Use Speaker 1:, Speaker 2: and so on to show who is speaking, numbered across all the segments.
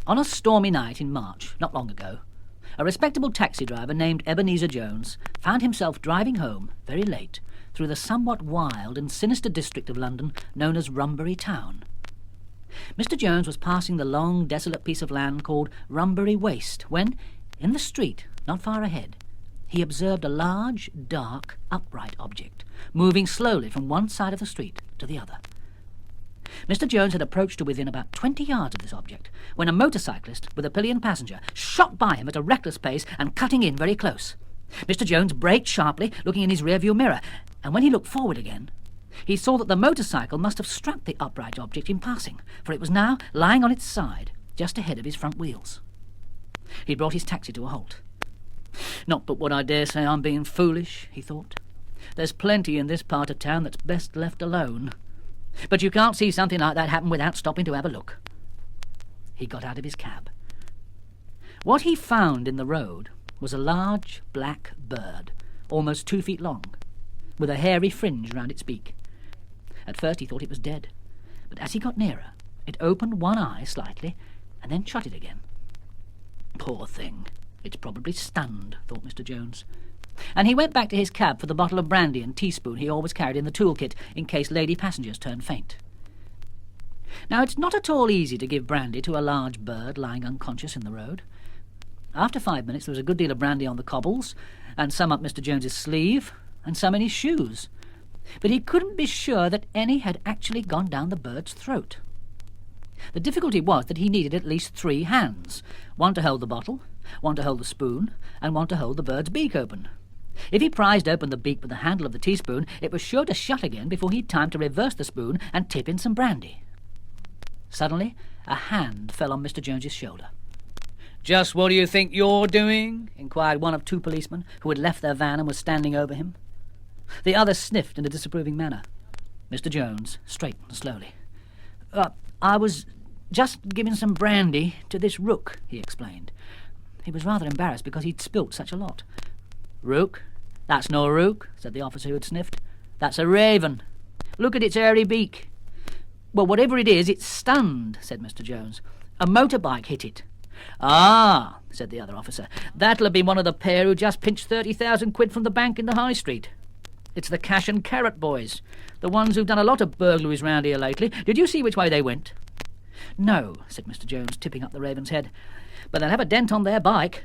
Speaker 1: On a stormy night in March, not long ago, a respectable taxi driver named Ebenezer Jones found himself driving home, very late, through the somewhat wild and sinister district of London known as Rumbury Town. Mr. Jones was passing the long, desolate piece of land called Rumbury Waste when, in the street, not far ahead, he observed a large, dark, upright object moving slowly from one side of the street to the other. Mr. Jones had approached to within about 20 yards of this object when a motorcyclist with a pillion passenger shot by him at a reckless pace and cutting in very close. Mr. Jones braked sharply, looking in his rearview mirror, and when he looked forward again, he saw that the motorcycle must have struck the upright object in passing, for it was now lying on its side, just ahead of his front wheels. He brought his taxi to a halt. Not but what I dare say I'm being foolish, he thought. There's plenty in this part of town that's best left alone. But you can't see something like that happen without stopping to have a look. He got out of his cab. What he found in the road was a large black bird, almost 2 feet long, with a hairy fringe round its beak. At first he thought it was dead, but as he got nearer, it opened one eye slightly and then shut it again. Poor thing, it's probably stunned, thought Mr. Jones. And he went back to his cab for the bottle of brandy and teaspoon he always carried in the toolkit in case lady passengers turned faint. Now, it's not at all easy to give brandy to a large bird lying unconscious in the road. After 5 minutes there was a good deal of brandy on the cobbles, and some up Mr. Jones's sleeve, and some in his shoes. But he couldn't be sure that any had actually gone down the bird's throat. The difficulty was that he needed at least 3 hands, one to hold the bottle, one to hold the spoon, and one to hold the bird's beak open. If he prized open the beak with the handle of the teaspoon, it was sure to shut again before he'd time to reverse the spoon and tip in some brandy. Suddenly, a hand fell on Mr. Jones's shoulder. "Just what do you think you're doing?" inquired one of 2 policemen who had left their van and was standing over him. The other sniffed in a disapproving manner. Mr. Jones straightened slowly. I was just giving some brandy to this rook," he explained. He was rather embarrassed because he'd spilt such a lot. "Rook? That's no rook," said the officer who had sniffed. "That's a raven. Look at its hairy beak." "Well, whatever it is, it's stunned," said Mr. Jones. "A motorbike hit it." "Ah," said the other officer, "that'll have been one of the pair who just pinched 30,000 quid from the bank in the High Street. It's the Cash and Carrot boys, the ones who've done a lot of burglaries round here lately. Did you see which way they went?" "No," said Mr. Jones, tipping up the raven's head, "but they'll have a dent on their bike.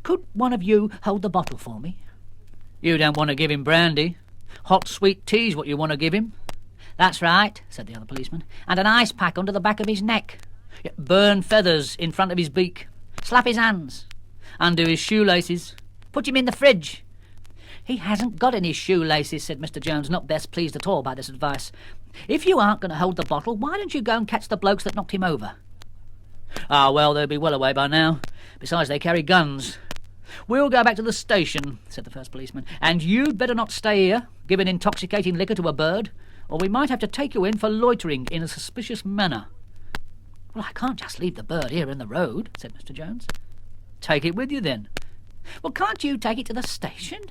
Speaker 1: Could one of you hold the bottle for me?" "You don't want to give him brandy. Hot sweet tea's what you want to give him." "That's right," said the other policeman, "and an ice pack under the back of his neck. Burn feathers in front of his beak. Slap his hands. Undo his shoelaces. Put him in the fridge." "He hasn't got any shoelaces," said Mr. Jones, not best pleased at all by this advice. "If you aren't going to hold the bottle, why don't you go and catch the blokes that knocked him over?" "Ah, well, they'll be well away by now. Besides, they carry guns." "We'll go back to the station," said the first policeman, "and you'd better not stay here, giving intoxicating liquor to a bird, or we might have to take you in for loitering in a suspicious manner." "Well, I can't just leave the bird here in the road," said Mr. Jones. "Take it with you, then." "Well, can't you take it to the station?"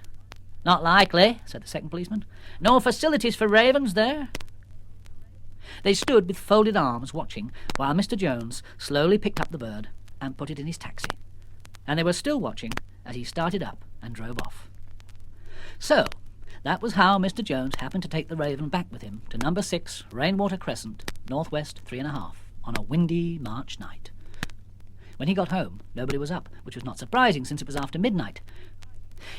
Speaker 1: "Not likely," said the second policeman. "No facilities for ravens there." They stood with folded arms watching while Mr. Jones slowly picked up the bird and put it in his taxi, and they were still watching as he started up and drove off. So, that was how Mr. Jones happened to take the raven back with him to number 6 Rainwater Crescent, northwest 3½, on a windy March night. When he got home, nobody was up, which was not surprising since it was after midnight.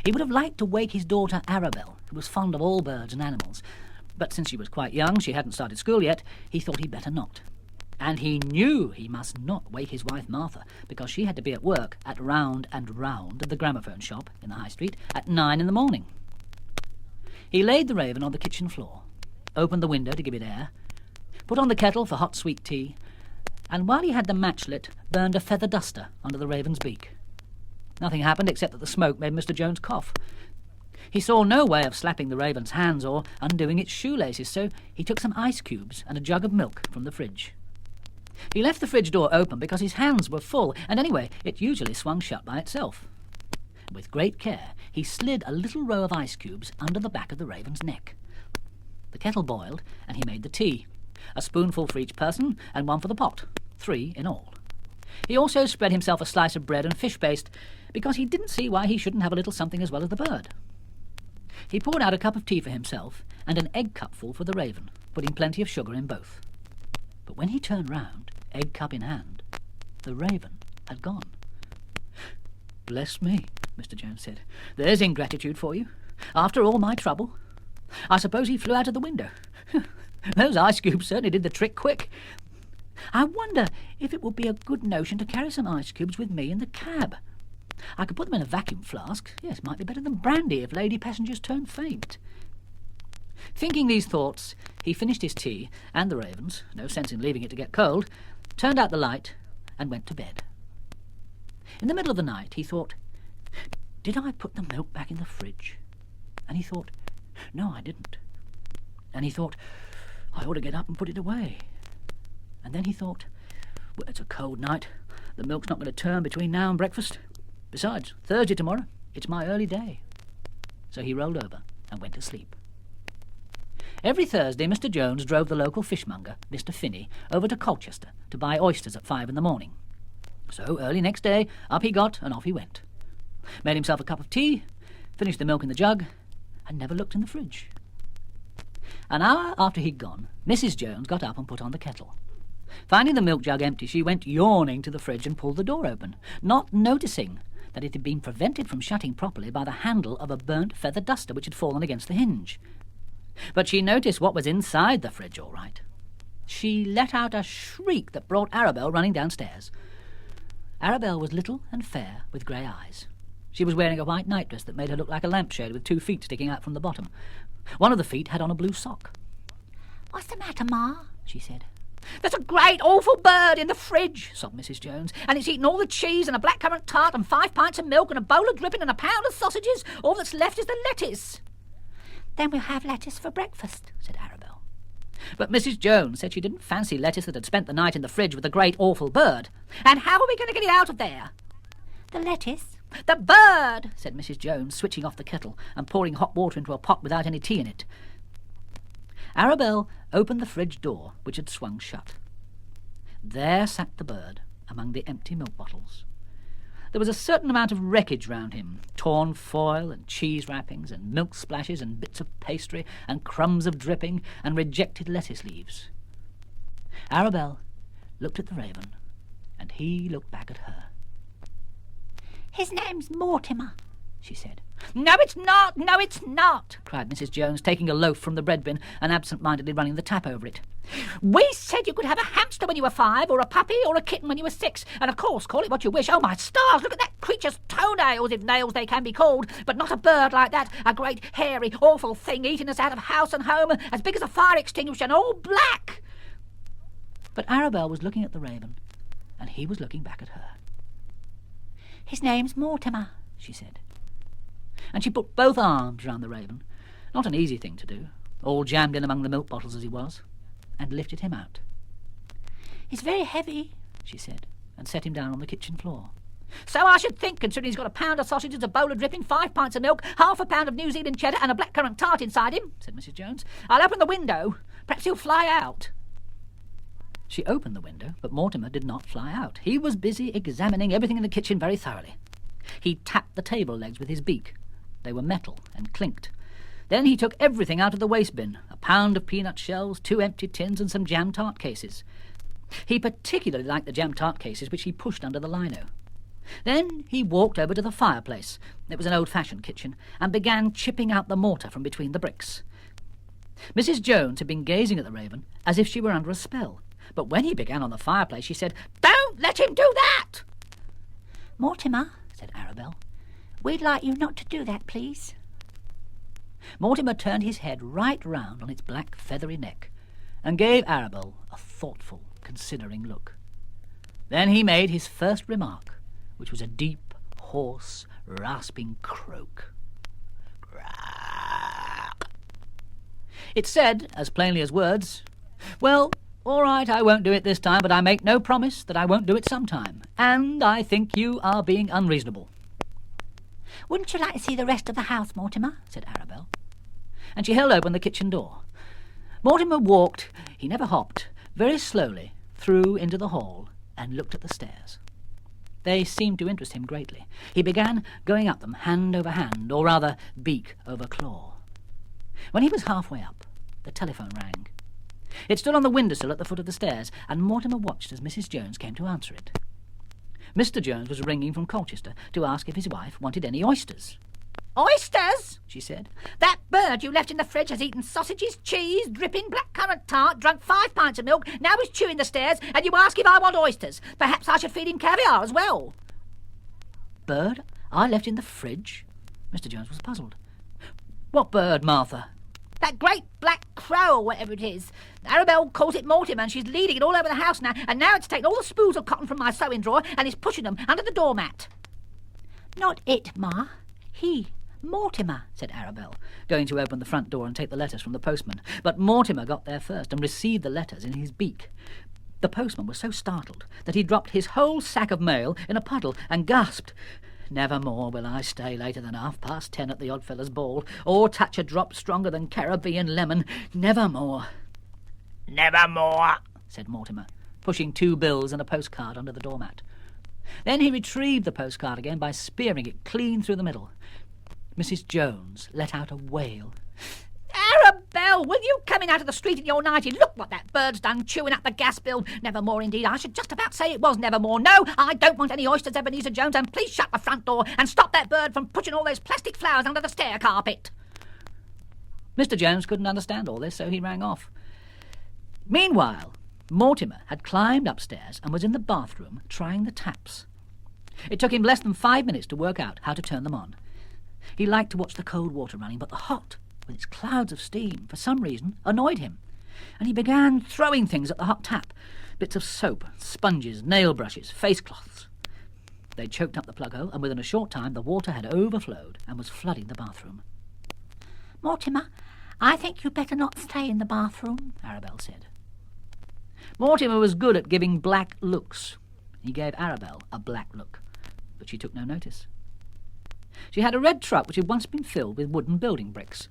Speaker 1: He would have liked to wake his daughter Arabel, who was fond of all birds and animals, but since she was quite young, she hadn't started school yet, he thought he'd better not. And he knew he must not wake his wife Martha, because she had to be at work at Round and Round, the gramophone shop in the High Street, at 9 in the morning. He laid the raven on the kitchen floor, opened the window to give it air, put on the kettle for hot sweet tea, and while he had the match lit, burned a feather duster under the raven's beak. Nothing happened except that the smoke made Mr. Jones cough. He saw no way of slapping the raven's hands or undoing its shoelaces, so he took some ice cubes and a jug of milk from the fridge. He left the fridge door open because his hands were full, and anyway, it usually swung shut by itself. With great care, he slid a little row of ice cubes under the back of the raven's neck. The kettle boiled, and he made the tea. A spoonful for each person, and one for the pot. 3 in all. He also spread himself a slice of bread and fish paste, because he didn't see why he shouldn't have a little something as well as the bird. He poured out a cup of tea for himself and an egg cupful for the raven, putting plenty of sugar in both. But when he turned round, egg cup in hand, the raven had gone. "Bless me," Mr. Jones said. "There's ingratitude for you. After all my trouble. I suppose he flew out of the window. Those ice cubes certainly did the trick quick. I wonder if it would be a good notion to carry some ice cubes with me in the cab. I could put them in a vacuum flask. Yes, might be better than brandy if lady passengers turn faint." Thinking these thoughts, he finished his tea and the raven's, no sense in leaving it to get cold, turned out the light and went to bed. In the middle of the night he thought, "Did I put the milk back in the fridge?" And he thought, "No, I didn't." And he thought, "I ought to get up and put it away." And then he thought, "Well, it's a cold night. The milk's not going to turn between now and breakfast. Besides, Thursday tomorrow, it's my early day." So he rolled over and went to sleep. Every Thursday Mr. Jones drove the local fishmonger, Mr. Finney, over to Colchester to buy oysters at 5 in the morning. So early next day, up he got and off he went. Made himself a cup of tea, finished the milk in the jug, and never looked in the fridge. An hour after he'd gone, Mrs. Jones got up and put on the kettle. Finding the milk jug empty, she went yawning to the fridge and pulled the door open, not noticing that it had been prevented from shutting properly by the handle of a burnt feather duster which had fallen against the hinge. But she noticed what was inside the fridge all right. She let out a shriek that brought Arabel running downstairs. Arabel was little and fair, with grey eyes. She was wearing a white nightdress that made her look like a lampshade with 2 feet sticking out from the bottom. One of the feet had on a blue sock. "What's the matter, Ma?" she said. "There's a great awful bird in the fridge," sobbed Mrs. Jones, "and it's eaten all the cheese and a blackcurrant tart and 5 pints of milk and a bowl of dripping and a pound of sausages. All that's left is the lettuce." "Then we'll have lettuce for breakfast," said Arabel. But Mrs. Jones said she didn't fancy lettuce that had spent the night in the fridge with the great awful bird. "And how are we going to get it out of there?" "The lettuce." "The bird," said Mrs. Jones, switching off the kettle and pouring hot water into a pot without any tea in it. Arabel opened the fridge door, which had swung shut. There sat the bird among the empty milk bottles. There was a certain amount of wreckage round him, torn foil and cheese wrappings and milk splashes and bits of pastry and crumbs of dripping and rejected lettuce leaves. Arabel looked at the raven, and he looked back at her. "His name's Mortimer," she said. "No, it's not! No, it's not!" cried Mrs. Jones, taking a loaf from the bread bin and absent-mindedly running the tap over it. "We said you could have a hamster when you were 5, or a puppy, or a kitten when you were 6, and of course call it what you wish. Oh, my stars, look at that creature's toenails, if nails they can be called, but not a bird like that, a great, hairy, awful thing eating us out of house and home, as big as a fire extinguisher and all black." But Arabel was looking at the raven, and he was looking back at her. "His name's Mortimer," she said. And she put both arms round the raven, not an easy thing to do, all jammed in among the milk bottles as he was, and lifted him out. "He's very heavy," she said, and set him down on the kitchen floor. "So I should think, considering he's got a pound of sausages, a bowl of dripping, 5 pints of milk, half a pound of New Zealand cheddar, and a blackcurrant tart inside him," said Mrs. Jones. "I'll open the window. Perhaps he'll fly out." She opened the window, but Mortimer did not fly out. He was busy examining everything in the kitchen very thoroughly. He tapped the table legs with his beak. They were metal and clinked. Then he took everything out of the waste bin, a pound of peanut shells, 2 empty tins, and some jam tart cases. He particularly liked the jam tart cases, which he pushed under the lino. Then he walked over to the fireplace, it was an old-fashioned kitchen, and began chipping out the mortar from between the bricks. Mrs. Jones had been gazing at the raven as if she were under a spell, but when he began on the fireplace, she said, "Don't let him do that!" "Mortimer," said Arabel, "we'd like you not to do that, please." Mortimer turned his head right round on its black feathery neck and gave Arabel a thoughtful, considering look. Then he made his first remark, which was a deep, hoarse, rasping croak. "Crack!" It said, as plainly as words, "Well, all right, I won't do it this time, but I make no promise that I won't do it sometime, and I think you are being unreasonable." "Wouldn't you like to see the rest of the house, Mortimer?" said Arabel. And she held open the kitchen door. Mortimer walked, he never hopped, very slowly through into the hall and looked at the stairs. They seemed to interest him greatly. He began going up them hand over hand, or rather beak over claw. When he was halfway up, the telephone rang. It stood on the windowsill at the foot of the stairs, and Mortimer watched as Mrs. Jones came to answer it. Mr. Jones was ringing from Colchester to ask if his wife wanted any oysters.
Speaker 2: "Oysters?" she said. "That bird you left in the fridge has eaten sausages, cheese, dripping blackcurrant tart, drunk 5 pints of milk, now is chewing the stairs, and you ask if I want oysters. Perhaps I should feed him caviar as well."
Speaker 1: "Bird I left in the fridge?" Mr. Jones was puzzled. "What bird, Martha?"
Speaker 2: "That great black crow, or whatever it is. Arabel calls it Mortimer, and she's leading it all over the house now, and now it's taken all the spools of cotton from my sewing drawer and is pushing them under the doormat."
Speaker 3: "Not it, Ma. He. Mortimer,"
Speaker 1: said Arabel, going to open the front door and take the letters from the postman. But Mortimer got there first and received the letters in his beak. The postman was so startled that he dropped his whole sack of mail in a puddle and gasped, "Never more will I stay later than 10:30 at the Oddfellows' ball, or touch a drop stronger than Caribbean lemon. Never more."
Speaker 2: "Never more,"
Speaker 1: said Mortimer, pushing 2 bills and a postcard under the doormat. Then he retrieved the postcard again by spearing it clean through the middle. Mrs. Jones let out a wail.
Speaker 2: "Arabel, will you come in out of the street in your nightie? Look what that bird's done, chewing up the gas bill. Never more, indeed. I should just about say it was never more. No, I don't want any oysters, Ebenezer Jones, and please shut the front door and stop that bird from pushing all those plastic flowers under the stair carpet."
Speaker 1: Mr. Jones couldn't understand all this, so he rang off. Meanwhile, Mortimer had climbed upstairs and was in the bathroom trying the taps. It took him less than 5 minutes to work out how to turn them on. He liked to watch the cold water running, but the hot, with its clouds of steam, for some reason, annoyed him, and he began throwing things at the hot tap, bits of soap, sponges, nail brushes, face cloths. They choked up the plug hole, and within a short time the water had overflowed and was flooding the bathroom.
Speaker 3: "Mortimer, I think you'd better not stay in the bathroom," Arabel said.
Speaker 1: Mortimer was good at giving black looks. He gave Arabel a black look, but she took no notice. She had a red truck which had once been filled with wooden building bricks.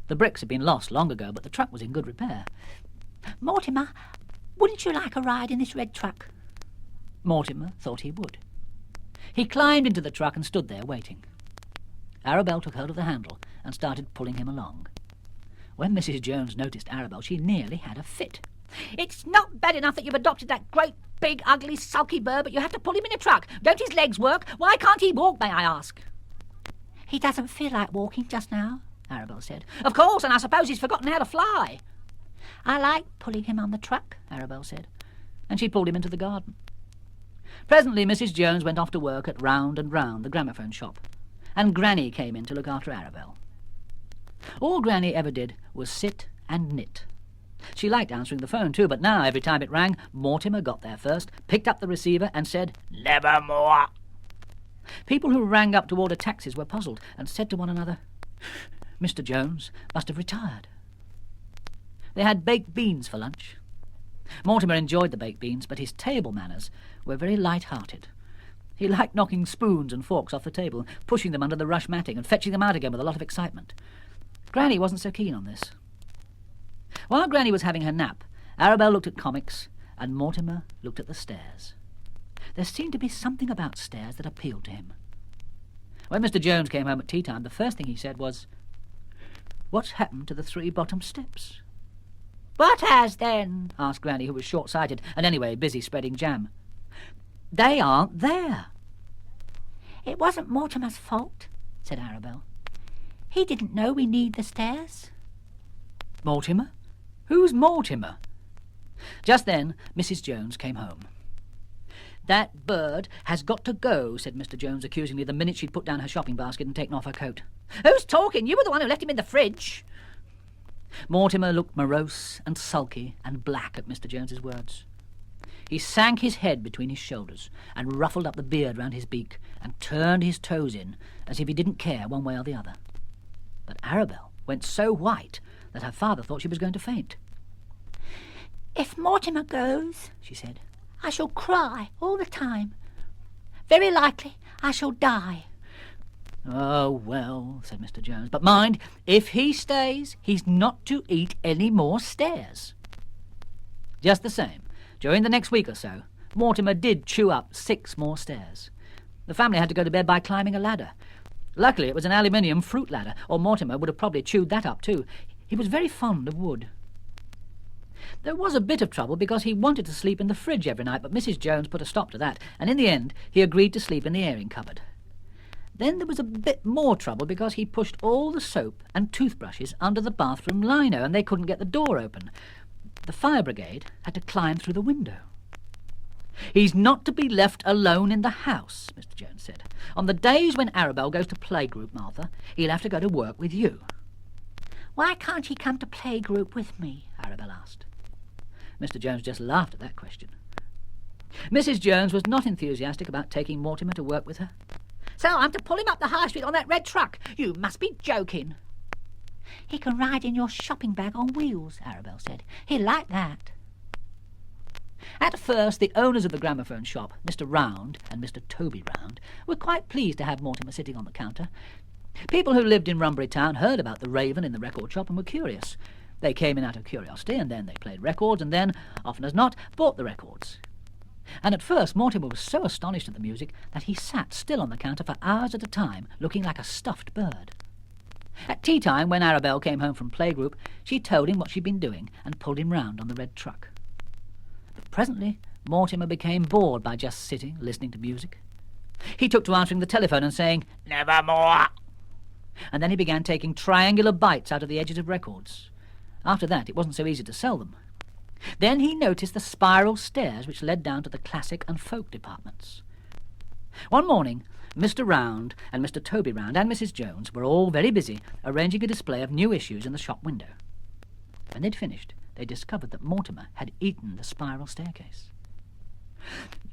Speaker 1: The bricks had been lost long ago, but the truck was in good repair.
Speaker 3: "Mortimer, wouldn't you like a ride in this red truck?"
Speaker 1: Mortimer thought he would. He climbed into the truck and stood there waiting. Arabel took hold of the handle and started pulling him along. When Mrs. Jones noticed Arabel, she nearly had a fit.
Speaker 2: "It's not bad enough that you've adopted that great, big, ugly, sulky bird, but you have to pull him in a truck. Don't his legs work? Why can't he walk, may I ask?"
Speaker 3: "He doesn't feel like walking just now," Arabel said.
Speaker 2: "Of course, and I suppose he's forgotten how to fly."
Speaker 3: "I like pulling him on the truck," Arabel said,
Speaker 1: and she pulled him into the garden. Presently Mrs. Jones went off to work at Round and Round, the gramophone shop, and Granny came in to look after Arabel. All Granny ever did was sit and knit. She liked answering the phone too, but now every time it rang, Mortimer got there first, picked up the receiver and said, "Never more." People who rang up to order taxis were puzzled and said to one another, "Mr. Jones must have retired." They had baked beans for lunch. Mortimer enjoyed the baked beans, but his table manners were very light-hearted. He liked knocking spoons and forks off the table, pushing them under the rush matting and fetching them out again with a lot of excitement. Granny wasn't so keen on this. While Granny was having her nap, Arabel looked at comics and Mortimer looked at the stairs. There seemed to be something about stairs that appealed to him. When Mr. Jones came home at tea-time, the first thing he said was, "What's happened to the 3 bottom steps?"
Speaker 2: "What has, then?"
Speaker 1: asked Granny, who was short-sighted and anyway busy spreading jam. "They aren't there."
Speaker 3: "It wasn't Mortimer's fault," said Arabel. "He didn't know we need the stairs."
Speaker 1: "Mortimer? Who's Mortimer?" Just then Mrs. Jones came home. "That bird has got to go," said Mr. Jones accusingly the minute she'd put down her shopping basket and taken off her coat.
Speaker 2: "Who's talking? You were the one who left him in the fridge."
Speaker 1: Mortimer looked morose and sulky and black at Mr. Jones's words. He sank his head between his shoulders and ruffled up the beard round his beak and turned his toes in as if he didn't care one way or the other. But Arabel went so white that her father thought she was going to faint.
Speaker 3: "If Mortimer goes," she said, "I shall cry all the time. Very likely I shall die."
Speaker 1: "Oh, well," said Mr. Jones, "but mind, if he stays, he's not to eat any more stairs." Just the same, during the next week or so, Mortimer did chew up 6 more stairs. The family had to go to bed by climbing a ladder. Luckily, it was an aluminium fruit ladder, or Mortimer would have probably chewed that up too. He was very fond of wood. There was a bit of trouble because he wanted to sleep in the fridge every night, but Mrs. Jones put a stop to that, and in the end he agreed to sleep in the airing cupboard. Then there was a bit more trouble because he pushed all the soap and toothbrushes under the bathroom lino, and they couldn't get the door open. The fire brigade had to climb through the window. "He's not to be left alone in the house," Mr. Jones said. "On the days when Arabel goes to playgroup, Martha, he'll have to go to work with you."
Speaker 3: Why can't he come to playgroup with me?
Speaker 1: Arabel asked. Mr. Jones just laughed at that question. Mrs. Jones was not enthusiastic about taking Mortimer to work with her.
Speaker 2: "So I'm to pull him up the high street on that red truck? You must be joking."
Speaker 3: He can ride in your shopping bag on wheels, Arabel said. He'll like that.
Speaker 1: At first, the owners of the gramophone shop, Mr. Round and Mr. Toby Round, were quite pleased to have Mortimer sitting on the counter. People who lived in Rumbury Town heard about the Raven in the record shop and were curious. They came in out of curiosity, and then they played records, and then, often as not, bought the records. And at first Mortimer was so astonished at the music that he sat still on the counter for hours at a time, looking like a stuffed bird. At tea time, when Arabel came home from playgroup, she told him what she'd been doing and pulled him round on the red truck. But presently Mortimer became bored by just sitting, listening to music. He took to answering the telephone and saying, "Nevermore," and then he began taking triangular bites out of the edges of records. After that, it wasn't so easy to sell them. Then he noticed the spiral stairs which led down to the classic and folk departments. One morning, Mr. Round and Mr. Toby Round and Mrs. Jones were all very busy arranging a display of new issues in the shop window. When they'd finished, they discovered that Mortimer had eaten the spiral staircase.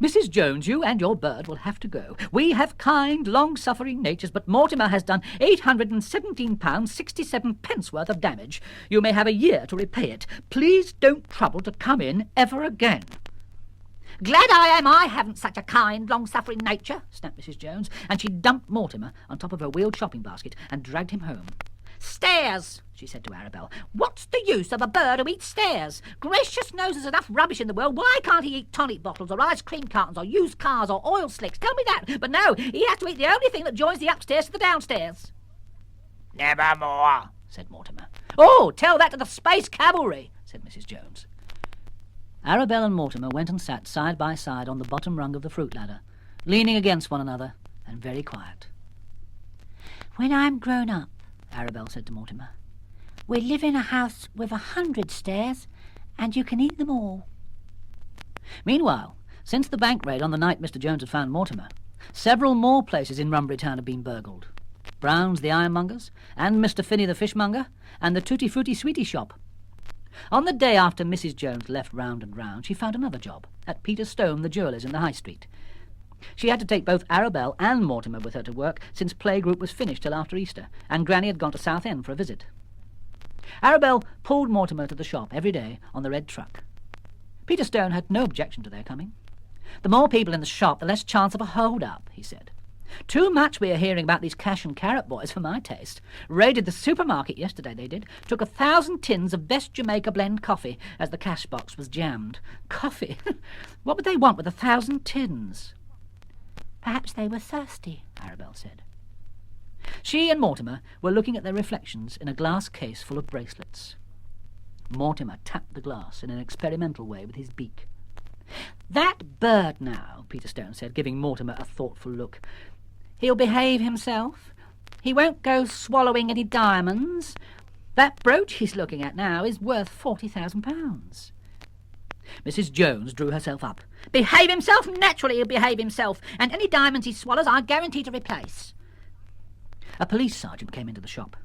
Speaker 1: "Mrs. Jones, you and your bird will have to go. We have kind, long-suffering natures, but Mortimer has done £817.67 worth of damage. You may have a year to repay it. Please don't trouble to come in ever again."
Speaker 2: "Glad I am I haven't such a kind, long-suffering nature," snapped Mrs. Jones, and she dumped Mortimer on top of her wheeled shopping basket and dragged him home. "Stairs," she said to Arabel. "What's the use of a bird who eats stairs? Gracious knows there's enough rubbish in the world. Why can't he eat tonic bottles or ice cream cartons or used cars or oil slicks? Tell me that. But no, he has to eat the only thing that joins the upstairs to the downstairs."
Speaker 1: "Nevermore," said Mortimer. "Oh, tell that to the Space Cavalry," said Mrs. Jones. Arabel and Mortimer went and sat side by side on the bottom rung of the fruit ladder, leaning against one another and very quiet.
Speaker 3: "When I'm grown up," Arabel said to Mortimer, "we'll live in a house with 100 stairs, and you can eat them all."
Speaker 1: Meanwhile, since the bank raid on the night Mr. Jones had found Mortimer, several more places in Rumbury Town had been burgled. Brown's the ironmonger's, and Mr. Finney the fishmonger, and the Tutti Frutti Sweetie shop. On the day after Mrs. Jones left Round and Round, she found another job at Peter Stone the jeweller's in the High Street. She had to take both Arabel and Mortimer with her to work, since playgroup was finished till after Easter, and Granny had gone to Southend for a visit. Arabel pulled Mortimer to the shop every day on the red truck. Peter Stone had no objection to their coming. "The more people in the shop, the less chance of a hold-up," he said. "Too much we are hearing about these cash and carrot boys for my taste. Raided the supermarket yesterday, they did. Took 1,000 tins of best Jamaica blend coffee as the cash box was jammed. Coffee? What would they want with 1,000 tins?"
Speaker 3: "Perhaps they were thirsty," Arabel said.
Speaker 1: She and Mortimer were looking at their reflections in a glass case full of bracelets. Mortimer tapped the glass in an experimental way with his beak. "That bird now," Peter Stone said, giving Mortimer a thoughtful look. "He'll behave himself. He won't go swallowing any diamonds. That brooch he's looking at now is worth £40,000. Mrs. Jones drew herself up.
Speaker 2: "Behave himself? Naturally he'll behave himself. And any diamonds he swallows I guarantee to replace."
Speaker 1: A police sergeant came into the shop.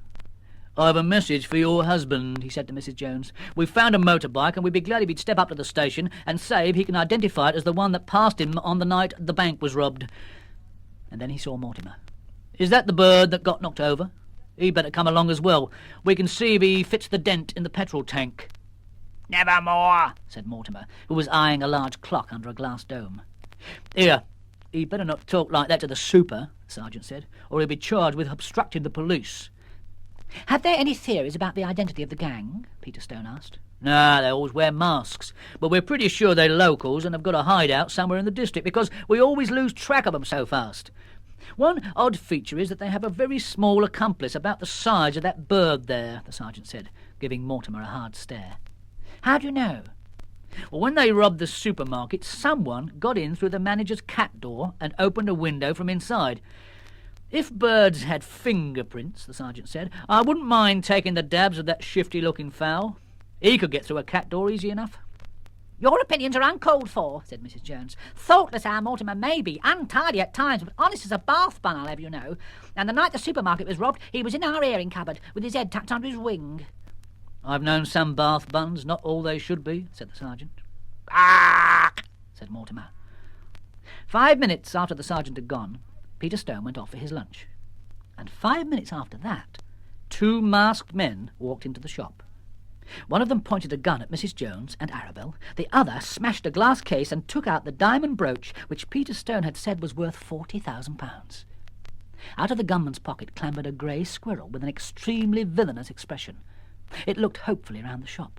Speaker 1: "I've a message for your husband," he said to Mrs. Jones. "We've found a motorbike, and we'd be glad if he'd step up to the station and say if he can identify it as the one that passed him on the night the bank was robbed." And then he saw Mortimer. "Is that the bird that got knocked over? He'd better come along as well. We can see if he fits the dent in the petrol tank." "Nevermore," said Mortimer, who was eyeing a large clock under a glass dome. "Here, he'd better not talk like that to the super," the sergeant said, "or he'll be charged with obstructing the police." "Have they any theories about the identity of the gang?" Peter Stone asked. No, they always wear masks, but we're pretty sure they're locals and have got a hideout somewhere in the district because we always lose track of them so fast. One odd feature is that they have a very small accomplice about the size of that bird there, the sergeant said, giving Mortimer a hard stare.
Speaker 2: How do you know?
Speaker 1: Well, when they robbed the supermarket, someone got in through the manager's cat door and opened a window from inside. If birds had fingerprints, the sergeant said, I wouldn't mind taking the dabs of that shifty-looking fowl. He could get through a cat door easy enough.
Speaker 2: Your opinions are uncalled for, said Mrs. Jones. Thoughtless our Mortimer may be, untidy at times, but honest as a bath bun, I'll have you know. And the night the supermarket was robbed, he was in our airing cupboard, with his head tucked under his wing.
Speaker 1: I've known some bath buns, not all they should be, said the sergeant.
Speaker 2: Ah!
Speaker 1: Said Mortimer. 5 minutes after the sergeant had gone, Peter Stone went off for his lunch. And 5 minutes after that, 2 masked men walked into the shop. One of them pointed a gun at Mrs. Jones and Arabel. The other smashed a glass case and took out the diamond brooch which Peter Stone had said was worth £40,000. Out of the gunman's pocket clambered a grey squirrel with an extremely villainous expression. It looked hopefully round the shop.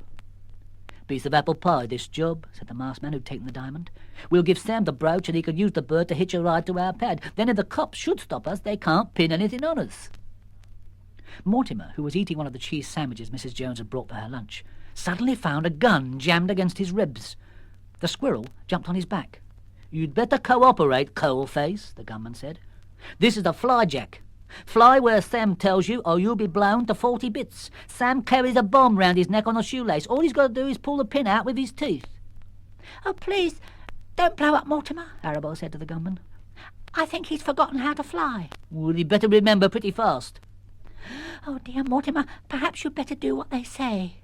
Speaker 1: Piece of apple pie, this job, said the masked man who'd taken the diamond. We'll give Sam the brooch and he can use the bird to hitch a ride to our pad. Then if the cops should stop us, they can't pin anything on us. Mortimer, who was eating one of the cheese sandwiches Mrs. Jones had brought for her lunch, suddenly found a gun jammed against his ribs. The squirrel jumped on his back. You'd better cooperate, coalface, the gunman said. This is a fly jack. Fly where Sam tells you, or you'll be blown to 40 bits. Sam carries a bomb round his neck on a shoelace. All he's got to do is pull the pin out with his teeth.
Speaker 3: Oh, please, don't blow up Mortimer, Arabel said to the gunman. I think he's forgotten how to fly.
Speaker 1: Well, he'd better remember pretty fast.
Speaker 3: Oh, dear Mortimer, perhaps you'd better do what they say.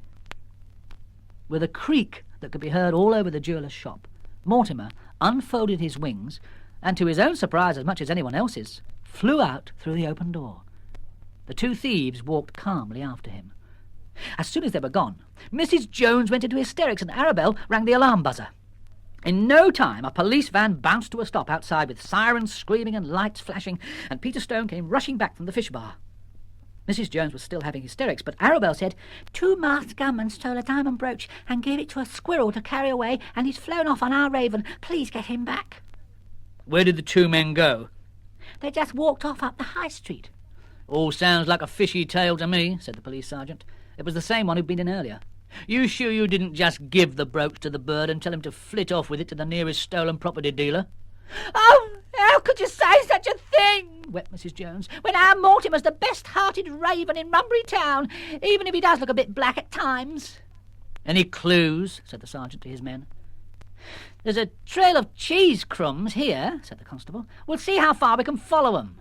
Speaker 1: With a creak that could be heard all over the jeweller's shop, Mortimer unfolded his wings and, to his own surprise as much as anyone else's, flew out through the open door. The 2 thieves walked calmly after him. As soon as they were gone, Mrs. Jones went into hysterics and Arabel rang the alarm buzzer. In no time, a police van bounced to a stop outside with sirens screaming and lights flashing, and Peter Stone came rushing back from the fish bar. Mrs. Jones was still having hysterics, but Arabel said, 2 masked gunmen stole a diamond brooch and gave it to a squirrel to carry away, and he's flown off on our Raven. Please get him back. Where did the 2 men go?
Speaker 3: They just walked off up the high street.
Speaker 1: All sounds like a fishy tale to me, said the police sergeant. It was the same one who'd been in earlier. You sure you didn't just give the brooch to the bird and tell him to flit off with it to the nearest stolen property dealer?
Speaker 2: Oh, how could you say such a thing, wept Mrs. Jones, when our Mortimer's the best-hearted raven in Rumbury Town, even if he does look a bit black at times.
Speaker 1: Any clues? Said the sergeant to his men. There's a trail of cheese crumbs here, said the constable. We'll see how far we can follow 'em.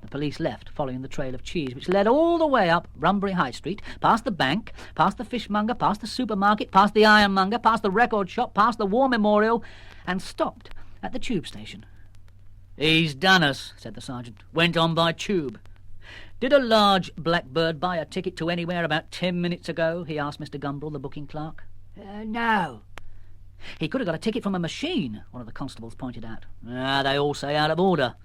Speaker 1: The police left, following the trail of cheese, which led all the way up Rumbury High Street, past the bank, past the fishmonger, past the supermarket, past the ironmonger, past the record shop, past the war memorial, and stopped at the tube station. He's done us, said the sergeant. Went on by tube. Did a large blackbird buy a ticket to anywhere about 10 minutes ago? He asked Mr. Gumbrel, the booking clerk.
Speaker 2: No.
Speaker 1: He could have got a ticket from a machine, one of the constables pointed out. They all say out of order.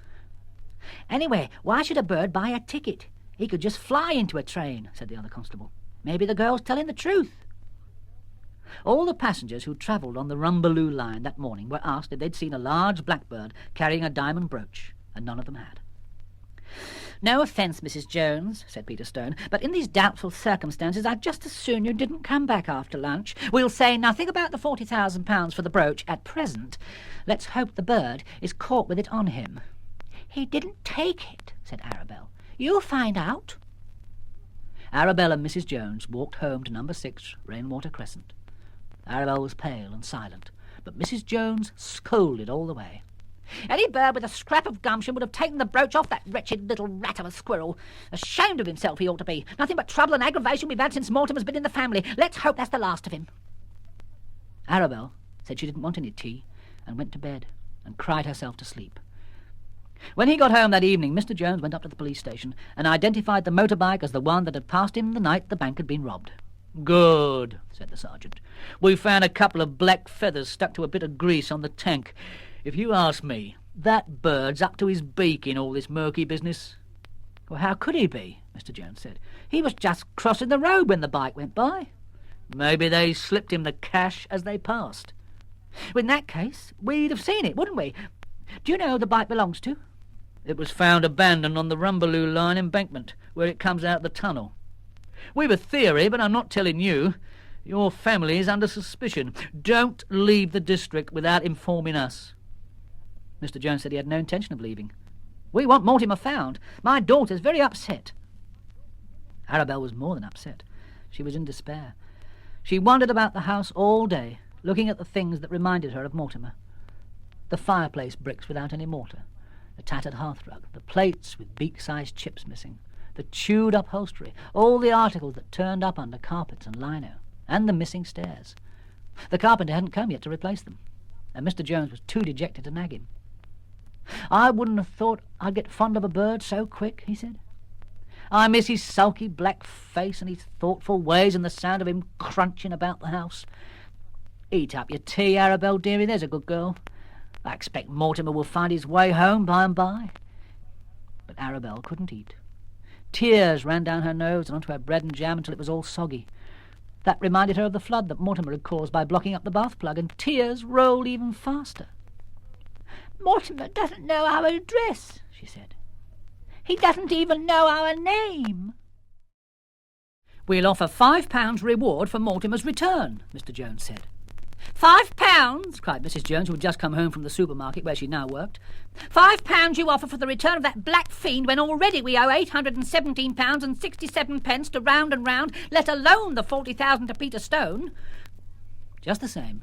Speaker 2: Anyway, why should a bird buy a ticket? He could just fly into a train, said the other constable. Maybe the girl's telling the truth.
Speaker 1: All the passengers who travelled on the Rumbaloo line that morning were asked if they'd seen a large blackbird carrying a diamond brooch, and none of them had.
Speaker 2: No offence, Mrs. Jones, said Peter Stone, but in these doubtful circumstances I'd just as soon you didn't come back after lunch. We'll say nothing about the £40,000 for the brooch at present. Let's hope the bird is caught with it on him. He didn't take it, said Arabel. You'll find out.
Speaker 1: Arabel and Mrs. Jones walked home to number 6 Rainwater Crescent. Arabel was pale and silent, but Mrs. Jones scolded all the way.
Speaker 2: Any bird with a scrap of gumption would have taken the brooch off that wretched little rat of a squirrel. Ashamed of himself he ought to be. Nothing but trouble and aggravation we've had since Mortimer's been in the family. Let's hope that's the last of him.
Speaker 1: Arabel said she didn't want any tea and went to bed and cried herself to sleep. When he got home that evening, Mr. Jones went up to the police station and identified the motorbike as the one that had passed him the night the bank had been robbed. Good, said the sergeant. We found a couple of black feathers stuck to a bit of grease on the tank. If you ask me, that bird's up to his beak in all this murky business.
Speaker 2: Well, how could he be? Mr. Jones said. He was just crossing the road when the bike went by.
Speaker 1: Maybe they slipped him the cash as they passed.
Speaker 2: In that case, we'd have seen it, wouldn't we? Do you know who the bike belongs to?
Speaker 1: It was found abandoned on the Rumbaloo line embankment, where it comes out the tunnel. We've a theory, but I'm not telling you. Your family is under suspicion. Don't leave the district without informing us.
Speaker 2: Mr. Jones said he had no intention of leaving. We want Mortimer found. My daughter's very upset. Arabel was more than upset. She was in despair. She wandered about the house all day, looking at the things that reminded her of Mortimer. The fireplace bricks without any mortar, the tattered hearthrug, the plates with beak-sized chips missing, the chewed upholstery, all the articles that turned up under carpets and lino, and the missing stairs. The carpenter hadn't come yet to replace them, and Mr. Jones was too dejected to nag him. "I wouldn't have thought I'd get fond of a bird so quick," he said. "I miss his sulky black face and his thoughtful ways and the sound of him crunching about the house. Eat up your tea, Arabel, dearie, there's a good girl. I expect Mortimer will find his way home by and by." But Arabel couldn't eat. Tears ran down her nose and onto her bread and jam until it was all soggy. That reminded her of the flood that Mortimer had caused by blocking up the bath plug, and tears rolled even faster. "Mortimer doesn't know our address," she said. "He doesn't even know our name."
Speaker 1: "We'll offer £5 reward for Mortimer's return," Mr. Jones said.
Speaker 2: £5?
Speaker 1: cried Mrs. Jones, who had just come home from the supermarket where she now worked.
Speaker 2: £5 you offer for the return of that black fiend, when already we owe £817.67 to Round and Round, let alone the 40,000 to Peter Stone.
Speaker 1: Just the same,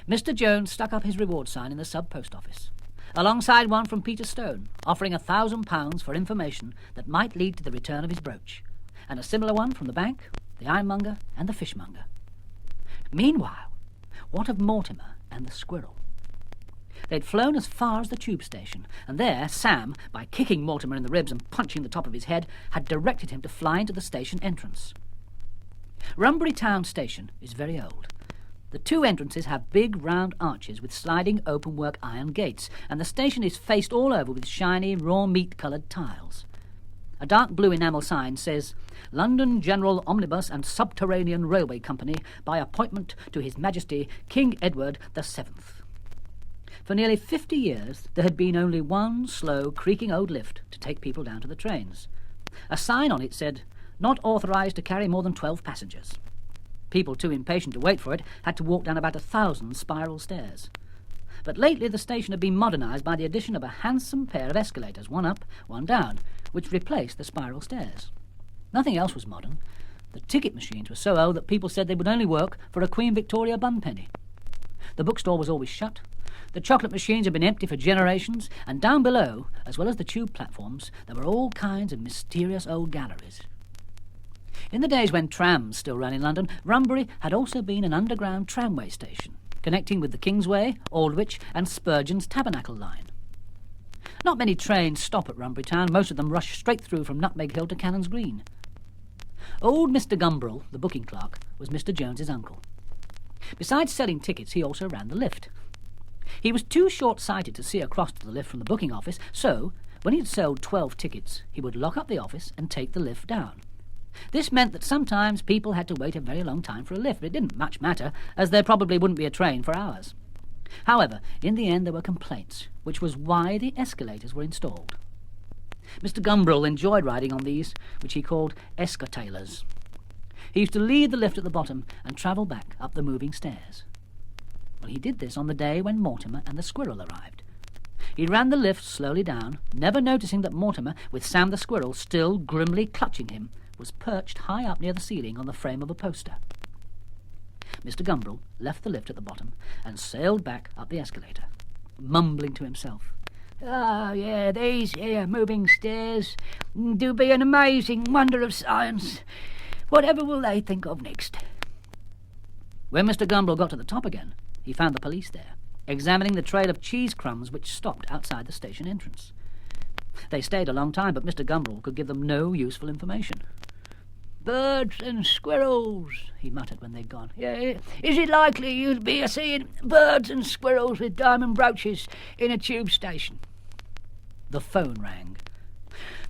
Speaker 1: Mr. Jones stuck up his reward sign in the sub-post office, alongside one from Peter Stone, offering £1,000 for information that might lead to the return of his brooch, and a similar one from the bank, the ironmonger, and the fishmonger. Meanwhile, what of Mortimer and the squirrel? They'd flown as far as the tube station, and there Sam, by kicking Mortimer in the ribs and punching the top of his head, had directed him to fly into the station entrance. Rumbury Town Station is very old. The two entrances have big round arches with sliding open-work iron gates, and the station is faced all over with shiny raw meat-coloured tiles. A dark blue enamel sign says, "London General Omnibus and Subterranean Railway Company, by appointment to His Majesty King Edward VII." For nearly 50 years there had been only one slow, creaking old lift to take people down to the trains. A sign on it said, "Not authorised to carry more than 12 passengers." People too impatient to wait for it had to walk down about 1,000 spiral stairs. But lately the station had been modernised by the addition of a handsome pair of escalators, one up, one down, which replaced the spiral stairs. Nothing else was modern. The ticket machines were so old that people said they would only work for a Queen Victoria bun penny. The bookstore was always shut. The chocolate machines had been empty for generations, and down below, as well as the tube platforms, there were all kinds of mysterious old galleries. In the days when trams still ran in London, Rumbury had also been an underground tramway station, connecting with the Kingsway, Aldwych and Spurgeon's Tabernacle line. Not many trains stop at Rumbury Town. Most of them rush straight through from Nutmeg Hill to Cannon's Green. Old Mr. Gumbrel, the booking clerk, was Mr. Jones's uncle. Besides selling tickets, he also ran the lift. He was too short-sighted to see across to the lift from the booking office, so when he had sold 12 tickets, he would lock up the office and take the lift down. This meant that sometimes people had to wait a very long time for a lift. It didn't much matter, as there probably wouldn't be a train for hours. However, in the end there were complaints, which was why the escalators were installed. Mr. Gumbrel enjoyed riding on these, which he called escatailers. He used to leave the lift at the bottom and travel back up the moving stairs. Well, he did this on the day when Mortimer and the squirrel arrived. He ran the lift slowly down, never noticing that Mortimer, with Sam the squirrel still grimly clutching him, was perched high up near the ceiling on the frame of a poster. Mr. Gumbrel left the lift at the bottom and sailed back up the escalator, mumbling to himself. "Ah, yeah, these here moving stairs do be an amazing wonder of science. Whatever will they think of next?" When Mr. Gumbrel got to the top again, he found the police there, examining the trail of cheese crumbs which stopped outside the station entrance. They stayed a long time, but Mr. Gumbrel could give them no useful information. "Birds and squirrels," he muttered when they'd gone. "Yeah, is it likely you'd be a-seeing birds and squirrels with diamond brooches in a tube station?" The phone rang.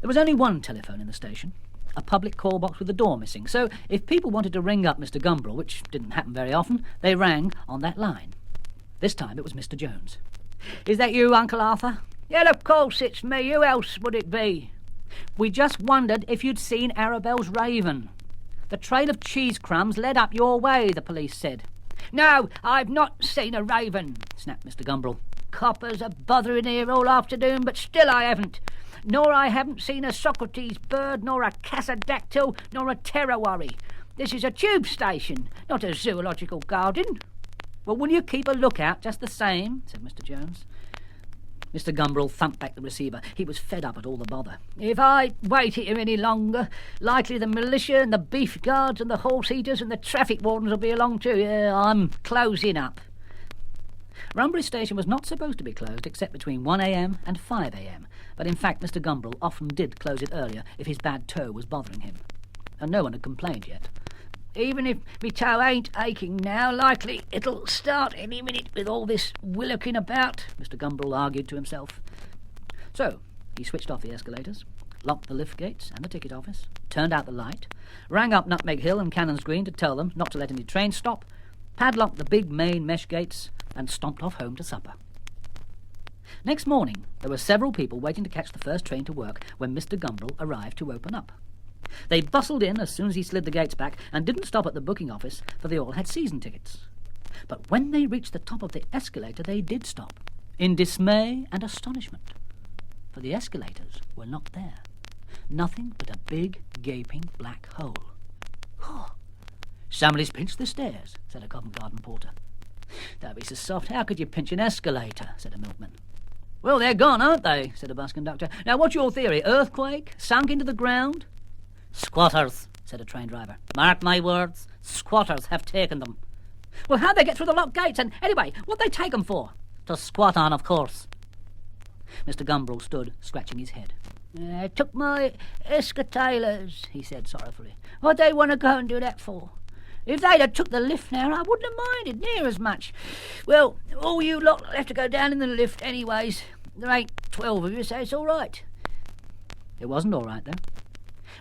Speaker 1: There was only one telephone in the station, a public call box with the door missing. So if people wanted to ring up Mr. Gumbrel, which didn't happen very often, they rang on that line. This time it was Mr. Jones.
Speaker 2: Is that you, Uncle Arthur? Yeah, of course it's me. Who else would it be?
Speaker 1: We just wondered if you'd seen Arabel's raven. The trail of cheese crumbs led up your way, the police said.
Speaker 2: No, I've not seen a raven,
Speaker 1: snapped Mr. Gumbrel.
Speaker 2: Coppers are bothering here all afternoon, but still I haven't. Nor I haven't seen a Socrates bird, nor a cassodactyl, nor a terrawary. This is a tube station, not a zoological garden.
Speaker 1: Well, will you keep a lookout just the same? Said Mr. Jones. Mr. Gumbrel thumped back the receiver. He was fed up at all the bother.
Speaker 2: If I wait here any longer, likely the militia and the beef guards and the horse eaters and the traffic wardens will be along too. Yeah, I'm closing up.
Speaker 1: Rumbury Station was not supposed to be closed except between 1 a.m. and 5 a.m, but in fact Mr. Gumbrel often did close it earlier if his bad toe was bothering him. And no one had complained yet.
Speaker 2: Even if me toe ain't aching now, likely it'll start any minute with all this willocking about,
Speaker 1: Mr. Gumbrel argued to himself. So he switched off the escalators, locked the lift gates and the ticket office, turned out the light, rang up Nutmeg Hill and Cannon's Green to tell them not to let any trains stop, padlocked the big main mesh gates and stomped off home to supper. Next morning there were several people waiting to catch the first train to work when Mr. Gumbrel arrived to open up. They bustled in as soon as he slid the gates back and didn't stop at the booking office, for they all had season tickets. But when they reached the top of the escalator, they did stop, in dismay and astonishment. For the escalators were not there. Nothing but a big, gaping black hole. "Oh, somebody's pinched the stairs," said a Covent Garden porter. "Don't be so soft. How could you pinch an escalator?" said a milkman. "Well, they're gone, aren't they?" said a bus conductor. "Now, what's your theory? Earthquake? Sunk into the ground?" "Squatters," said a train driver. "Mark my words, squatters have taken them."
Speaker 2: "Well, how'd they get through the locked gates? And anyway, what'd they take them for?"
Speaker 1: "To squat on, of course." Mr. Gumbrel stood scratching his head.
Speaker 2: "I took my escatailers," he said sorrowfully. "What'd they want to go and do that for? If they'd have took the lift now, I wouldn't have minded near as much. Well, all you lot will have to go down in the lift anyways. There ain't 12 of you, so it's all right."
Speaker 1: It wasn't all right, though.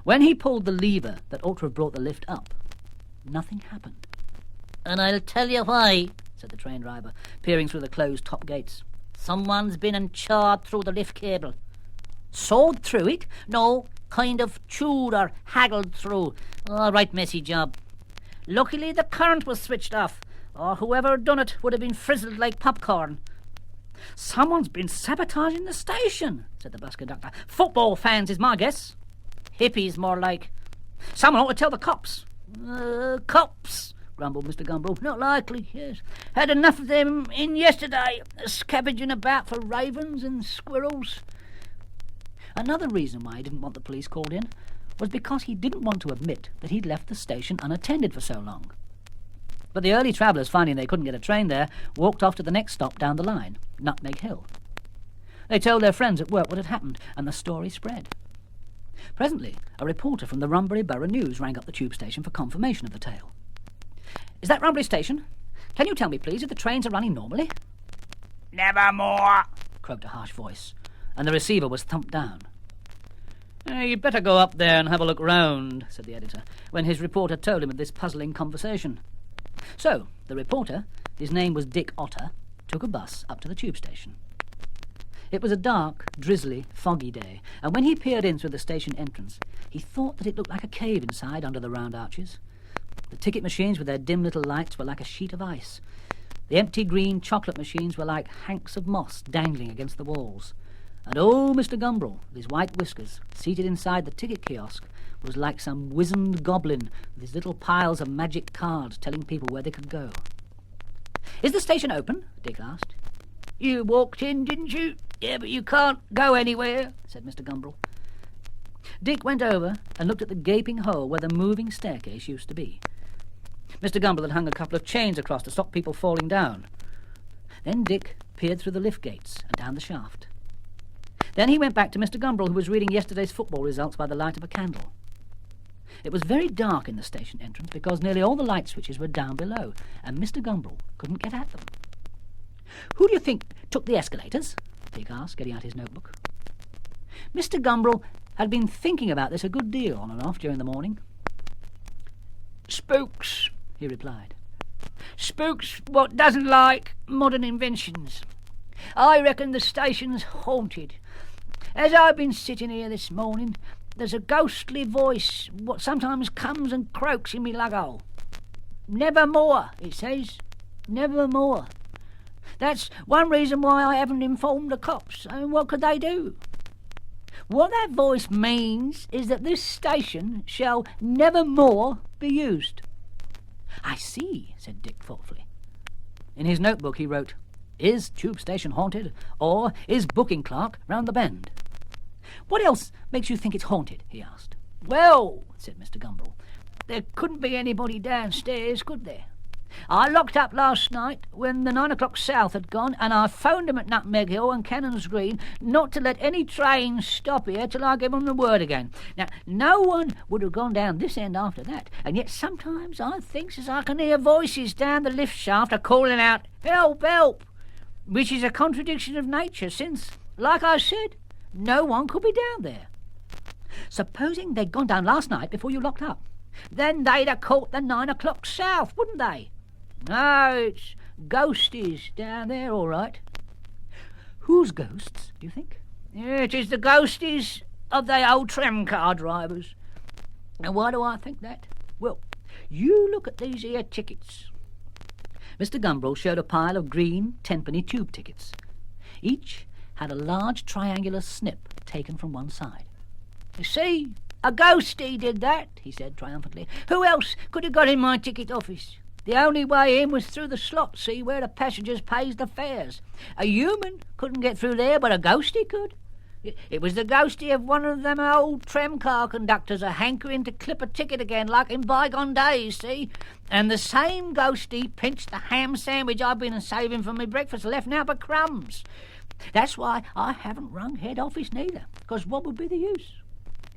Speaker 1: When he pulled the lever that ought to have brought the lift up, nothing happened. "And I'll tell you why," said the train driver, peering through the closed top gates. "Someone's been and chawed through the lift cable." "Sawed through it?"
Speaker 3: "No, kind of chewed or haggled through.
Speaker 1: All right, messy job.
Speaker 3: Luckily the current was switched off, or whoever done it would have been frizzled like popcorn."
Speaker 1: "Someone's been sabotaging the station," said the bus conductor. "Football fans is my guess."
Speaker 3: "Hippies, more like."
Speaker 1: "Someone ought to tell the cops."
Speaker 3: Cops,"
Speaker 2: grumbled Mr. Gumbrel. "Not likely, yes. Had enough of them in yesterday, scavenging about for ravens and squirrels."
Speaker 1: Another reason why he didn't want the police called in was because he didn't want to admit that he'd left the station unattended for so long. But the early travellers, finding they couldn't get a train there, walked off to the next stop down the line, Nutmeg Hill. They told their friends at work what had happened, and the story spread. Presently, a reporter from the Rumbury Borough News rang up the tube station for confirmation of the tale. "Is that Rumbury Station? Can you tell me, please, if the trains are running normally?"
Speaker 2: "Nevermore,"
Speaker 1: croaked a harsh voice, and the receiver was thumped down. "You'd better go up there and have a look round," said the editor, when his reporter told him of this puzzling conversation. So, the reporter, his name was Dick Otter, took a bus up to the tube station. It was a dark, drizzly, foggy day, and when he peered in through the station entrance, he thought that it looked like a cave inside under the round arches. The ticket machines with their dim little lights were like a sheet of ice. The empty green chocolate machines were like hanks of moss dangling against the walls. And old Mr. Gumbrel, with his white whiskers, seated inside the ticket kiosk, was like some wizened goblin with his little piles of magic cards telling people where they could go. "Is the station open?" Dick asked.
Speaker 2: "You walked in, didn't you? Yeah, but you can't go anywhere," said Mr. Gumbrel.
Speaker 1: Dick went over and looked at the gaping hole where the moving staircase used to be. Mr. Gumbrel had hung a couple of chains across to stop people falling down. Then Dick peered through the lift gates and down the shaft. Then he went back to Mr. Gumbrel, who was reading yesterday's football results by the light of a candle. It was very dark in the station entrance because nearly all the light switches were down below, and Mr. Gumbrel couldn't get at them. "Who do you think took the escalators?" Dick asked, getting out his notebook. "Mr. Gumbrel, had been thinking about this a good deal on and off during the morning.
Speaker 2: "Spooks," he replied. "Spooks what doesn't like modern inventions. I reckon the station's haunted. As I've been sitting here this morning, there's a ghostly voice what sometimes comes and croaks in me lug-hole. 'Nevermore,' it says. 'Nevermore.' That's one reason why I haven't informed the cops. And what could they do? What that voice means is that this station shall never more be used."
Speaker 1: "I see," said Dick thoughtfully. In his notebook he wrote, "Is tube station haunted?" or "Is booking clerk round the bend?" "What else makes you think it's haunted?" he asked.
Speaker 2: "Well," said Mr. Gumbrel, "there couldn't be anybody downstairs, could there? I locked up last night when the 9 o'clock south had gone, and I phoned 'em at Nutmeg Hill and Cannon's Green not to let any trains stop here till I give 'em the word again. Now, no one would have gone down this end after that, and yet sometimes I thinks as I can hear voices down the lift shaft a calling out, 'Help, help!' which is a contradiction of nature, since, like I said, no one could be down there."
Speaker 1: "Supposing they'd gone down last night before you locked up?"
Speaker 2: "Then they'd have caught the 9 o'clock south, wouldn't they? No, it's ghosties down there, all right."
Speaker 1: "Whose ghosts, do you think?"
Speaker 2: "It is the ghosties of the old tramcar drivers." "And why do I think that? Well, you look at these here tickets."
Speaker 1: Mr. Gumbrel showed a pile of green tenpenny tube tickets. Each had a large triangular snip taken from one side.
Speaker 2: "You see, a ghostie did that," he said triumphantly. "Who else could have got in my ticket office? The only way in was through the slot, see, where the passengers pays the fares. A human couldn't get through there, but a ghostie could. It was the ghostie of one of them old tramcar conductors a hankering to clip a ticket again like in bygone days, see? And the same ghostie pinched the ham sandwich I've been saving for my breakfast, left now but crumbs. That's why I haven't rung head office neither, because what would be the use?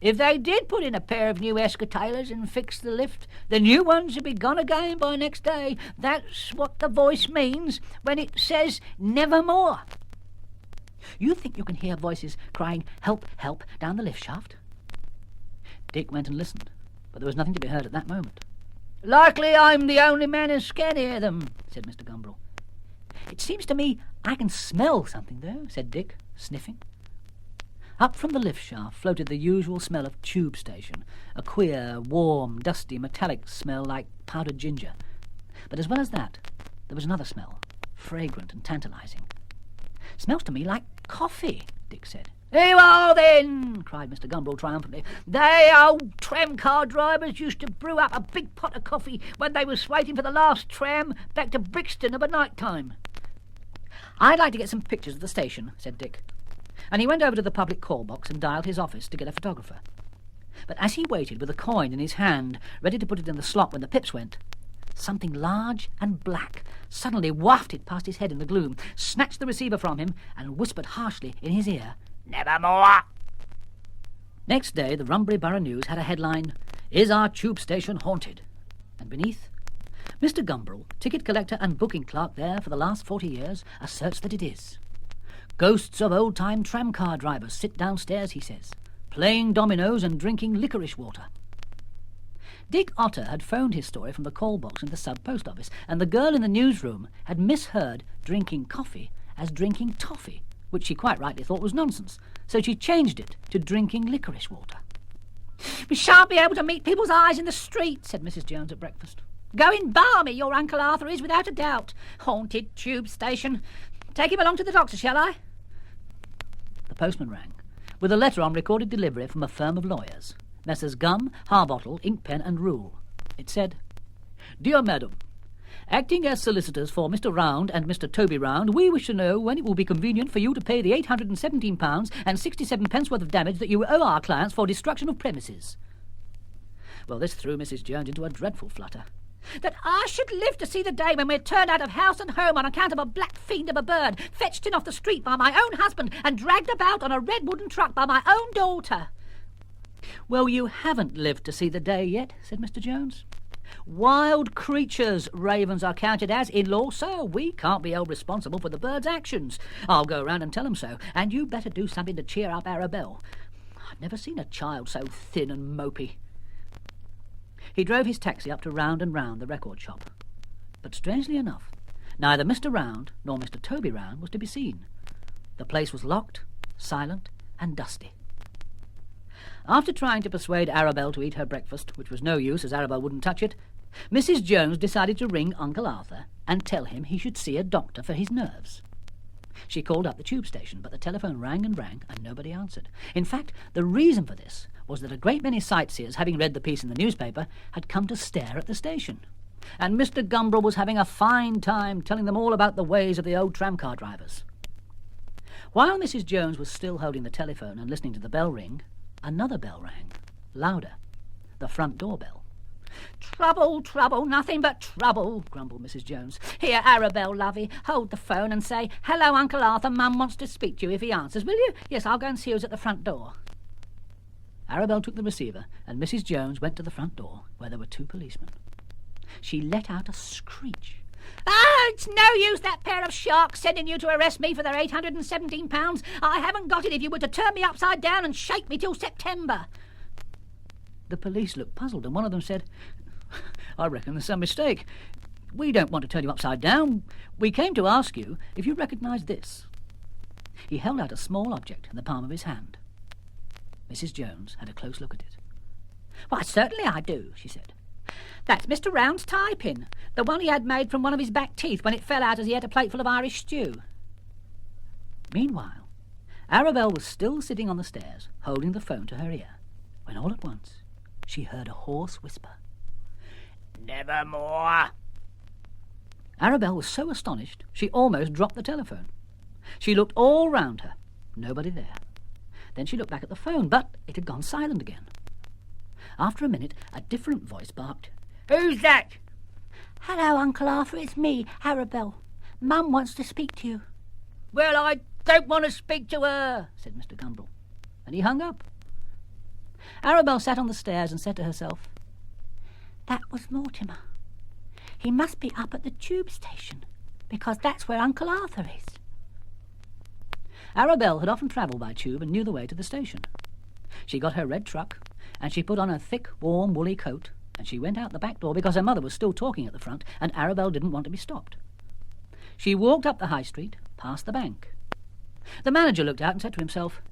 Speaker 2: If they did put in a pair of new escalator's and fix the lift, the new ones would be gone again by next day. That's what the voice means when it says nevermore."
Speaker 1: "You think you can hear voices crying 'Help, help' down the lift shaft?" Dick went and listened, but there was nothing to be heard at that moment.
Speaker 2: "Likely I'm the only man as can hear them," said Mr. Gumbrel.
Speaker 1: "It seems to me I can smell something, though," said Dick, sniffing. Up from the lift shaft floated the usual smell of tube station, a queer, warm, dusty, metallic smell like powdered ginger. But as well as that, there was another smell, fragrant and tantalizing. "Smells to me like coffee," Dick said.
Speaker 2: "Here you are, then!" cried Mr. Gumbrel triumphantly. "They old tramcar drivers used to brew up a big pot of coffee when they was waiting for the last tram back to Brixton of a night time."
Speaker 1: "I'd like to get some pictures of the station," said Dick. And he went over to the public call box and dialed his office to get a photographer. But as he waited with a coin in his hand, ready to put it in the slot when the pips went, something large and black suddenly wafted past his head in the gloom, snatched the receiver from him, and whispered harshly in his ear,
Speaker 2: "Nevermore."
Speaker 1: Next day the Rumbury Borough News had a headline, "Is our tube station haunted?" And beneath, "Mr. Gumbrel, ticket collector and booking clerk there for the last 40 years, asserts that it is. Ghosts of old-time tramcar drivers sit downstairs, he says, playing dominoes and drinking licorice water." Dick Otter had phoned his story from the call box in the sub-post office, and the girl in the newsroom had misheard drinking coffee as drinking toffee, which she quite rightly thought was nonsense, so she changed it to drinking licorice water.
Speaker 2: "We shan't be able to meet people's eyes in the street," said Mrs. Jones at breakfast. "Going balmy, your Uncle Arthur is, without a doubt. Haunted tube station. Take him along to the doctor, shall I?"
Speaker 1: The postman rang, with a letter on recorded delivery from a firm of lawyers, Messrs. Gum, Harbottle, Inkpen and Rule. It said, "Dear Madam, acting as solicitors for Mr. Round and Mr. Toby Round, we wish to know when it will be convenient for you to pay the £817 and 67 pence worth of damage that you owe our clients for destruction of premises." Well, this threw Mrs. Jones into a dreadful flutter.
Speaker 2: "That I should live to see the day when we're turned out of house and home on account of a black fiend of a bird, fetched in off the street by my own husband and dragged about on a red wooden truck by my own daughter."
Speaker 1: "Well, you haven't lived to see the day yet," said Mr. Jones. "Wild creatures, ravens are counted as in law, so we can't be held responsible for the bird's actions. I'll go round and tell them so, and you better do something to cheer up Arabel. I'd never seen a child so thin and mopey. He drove his taxi up to Round and Round, the record shop. But strangely enough, neither Mr. Round nor Mr. Toby Round was to be seen. The place was locked, silent, and dusty. After trying to persuade Arabel to eat her breakfast, which was no use as Arabel wouldn't touch it, Mrs. Jones decided to ring Uncle Arthur and tell him he should see a doctor for his nerves. She called up the tube station, but the telephone rang and rang, and nobody answered. In fact, the reason for this was that a great many sightseers, having read the piece in the newspaper, had come to stare at the station. And Mr. Gumbrel was having a fine time telling them all about the ways of the old tramcar drivers. While Mrs. Jones was still holding the telephone and listening to the bell ring, another bell rang, louder, the front door bell.
Speaker 2: Trouble, trouble, nothing but trouble, grumbled Mrs. Jones. Here, Arabel, lovey, hold the phone and say, hello, Uncle Arthur, Mum wants to speak to you if he answers, will you? Yes, I'll go and see who's at the front door.
Speaker 1: Arabel took the receiver, and Mrs. Jones went to the front door, where there were two policemen. She let out a screech.
Speaker 2: Ah, it's no use that pair of sharks sending you to arrest me for their £817. I haven't got it if you were to turn me upside down and shake me till September.
Speaker 1: The police looked puzzled, and one of them said, I reckon there's some mistake. We don't want to turn you upside down. We came to ask you if you recognise this. He held out a small object in the palm of his hand. Mrs. Jones had a close look at it.
Speaker 2: Why, certainly I do, she said. That's Mr. Round's tie-pin, the one he had made from one of his back teeth when it fell out as he ate a plateful of Irish stew.
Speaker 1: Meanwhile, Arabel was still sitting on the stairs, holding the phone to her ear, when all at once she heard a hoarse whisper.
Speaker 2: Nevermore.
Speaker 1: Arabel was so astonished she almost dropped the telephone. She looked all round her. Nobody there. Then she looked back at the phone, but it had gone silent again. After a minute, a different voice barked,
Speaker 2: Who's that?
Speaker 3: Hello, Uncle Arthur, it's me, Arabel. Mum wants to speak to you.
Speaker 2: Well, I don't want to speak to her,
Speaker 1: said Mr. Gumbrel, and he hung up. Arabel sat on the stairs and said to herself,
Speaker 3: That was Mortimer. He must be up at the tube station, because that's where Uncle Arthur is.
Speaker 1: Arabel had often travelled by tube and knew the way to the station. She got her red truck, and she put on a thick, warm, woolly coat, and she went out the back door because her mother was still talking at the front, and Arabel didn't want to be stopped. She walked up the high street, past the bank. The manager looked out and said to himself,